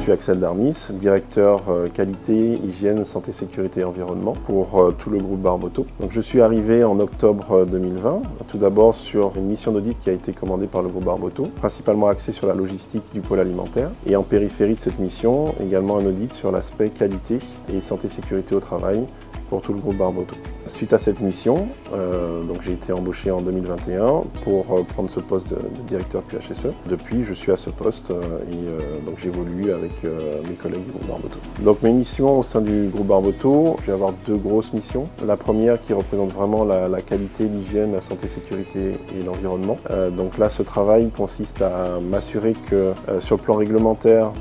suis Axel Darnis, directeur qualité, hygiène, santé, sécurité et environnement pour tout le groupe Barboteau. Donc, je suis arrivé en octobre 2020, tout d'abord sur une mission d'audit qui a été commandée par le groupe Barboteau, principalement axée sur la logistique du pôle alimentaire. Et en périphérie de cette mission, également un audit sur l'aspect qualité et santé, sécurité au travail pour tout le groupe Barboteau. Suite à cette mission, donc j'ai été embauché en 2021 pour prendre ce poste de directeur QHSE. Depuis, je suis à ce poste et donc j'évolue avec mes collègues du groupe Barboteau. Donc mes missions au sein du groupe Barboteau, je vais avoir deux grosses missions. La première qui représente vraiment la qualité, l'hygiène, la santé, sécurité et l'environnement. Donc là, ce travail consiste à m'assurer que sur le plan réglementaire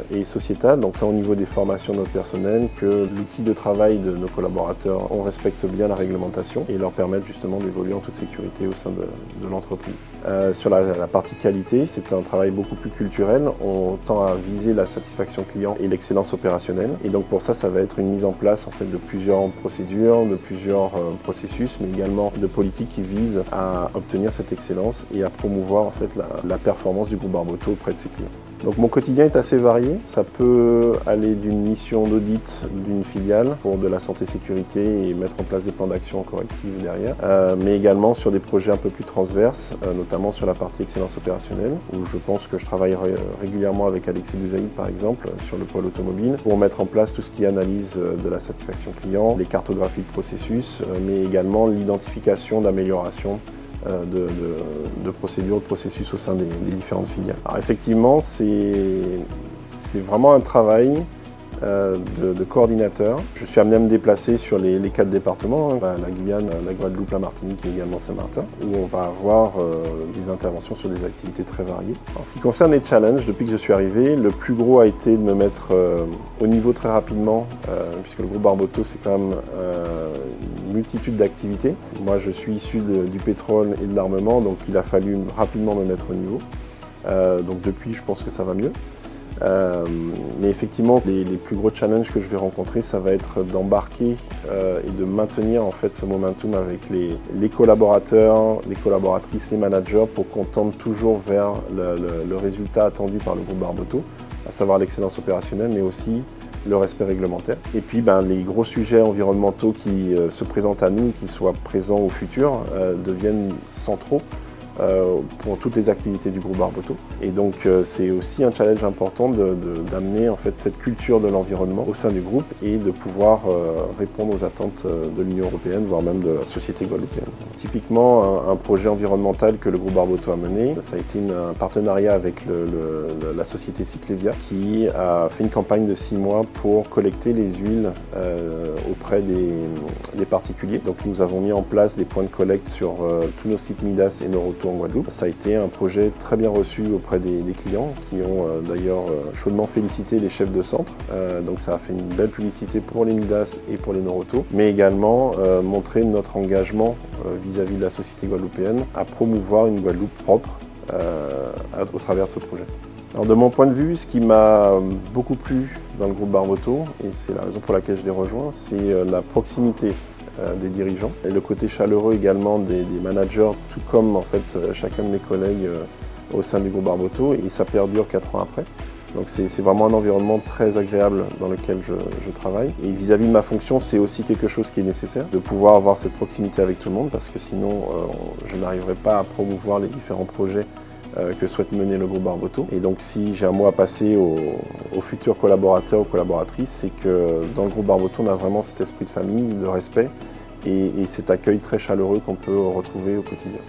et sociétal, donc là au niveau des formations de notre personnel, que l'outil de travail de nos collaborateurs, on respecte bien la réglementation et leur permettre justement d'évoluer en toute sécurité au sein de l'entreprise. Sur la partie qualité, c'est un travail beaucoup plus culturel. On tend à viser la satisfaction client et l'excellence opérationnelle. Et donc pour ça, ça va être une mise en place en fait, de plusieurs procédures, de plusieurs processus, mais également de politiques qui visent à obtenir cette excellence et à promouvoir en fait, la performance du groupe Barboteau auprès de ses clients. Donc mon quotidien est assez varié, ça peut aller d'une mission d'audit d'une filiale pour de la santé-sécurité et mettre en place des plans d'action correctifs derrière, mais également sur des projets un peu plus transverses, notamment sur la partie excellence opérationnelle, où je pense que je travaille régulièrement avec Alexis Bouzaïd par exemple, sur le pôle automobile, pour mettre en place tout ce qui est analyse de la satisfaction client, les cartographies de processus, mais également l'identification d'amélioration de procédures, de processus au sein des différentes filiales. Alors effectivement, c'est vraiment un travail de coordinateur. Je suis amené à me déplacer sur les 4 départements, la Guyane, la Guadeloupe, la Martinique et également Saint-Martin, où on va avoir des interventions sur des activités très variées. En ce qui concerne les challenges, depuis que je suis arrivé, le plus gros a été de me mettre au niveau très rapidement, puisque le groupe Barboteau, c'est quand même une multitude d'activités. Moi, je suis issu du pétrole et de l'armement, donc il a fallu rapidement me mettre au niveau. Donc depuis, je pense que ça va mieux. Mais effectivement, les plus gros challenges que je vais rencontrer, ça va être d'embarquer et de maintenir en fait ce momentum avec les collaborateurs, les collaboratrices, les managers pour qu'on tende toujours vers le résultat attendu par le groupe Barboteau, à savoir l'excellence opérationnelle, mais aussi le respect réglementaire. Et puis les gros sujets environnementaux qui se présentent à nous, qui soient présents au futur, deviennent centraux pour toutes les activités du groupe Barboteau. Et donc c'est aussi un challenge important d'amener en fait cette culture de l'environnement au sein du groupe et de pouvoir répondre aux attentes de l'Union européenne, voire même de la société guadeloupéenne. Typiquement, un projet environnemental que le groupe Barboteau a mené, ça a été un partenariat avec la société Cyclevia qui a fait une campagne de 6 mois pour collecter les huiles auprès des particuliers. Donc nous avons mis en place des points de collecte sur tous nos sites Midas et Noroto en Guadeloupe. Ça a été un projet très bien reçu auprès des clients qui ont d'ailleurs chaudement félicité les chefs de centre. Donc ça a fait une belle publicité pour les Midas et pour les Noroto, mais également montrer notre engagement vis-à-vis de la société guadeloupéenne à promouvoir une Guadeloupe propre au travers de ce projet. Alors de mon point de vue, ce qui m'a beaucoup plu dans le groupe Barboteau, et c'est la raison pour laquelle je l'ai rejoint, c'est la proximité des dirigeants et le côté chaleureux également des managers, tout comme en fait chacun de mes collègues au sein du groupe Barboteau, et ça perdure 4 ans après. Donc c'est vraiment un environnement très agréable dans lequel je travaille. Et vis-à-vis de ma fonction, c'est aussi quelque chose qui est nécessaire, de pouvoir avoir cette proximité avec tout le monde, parce que sinon je n'arriverai pas à promouvoir les différents projets que souhaite mener le groupe Barboteau. Et donc si j'ai un mot à passer aux futurs collaborateurs, aux collaboratrices, c'est que dans le groupe Barboteau, on a vraiment cet esprit de famille, de respect et cet accueil très chaleureux qu'on peut retrouver au quotidien.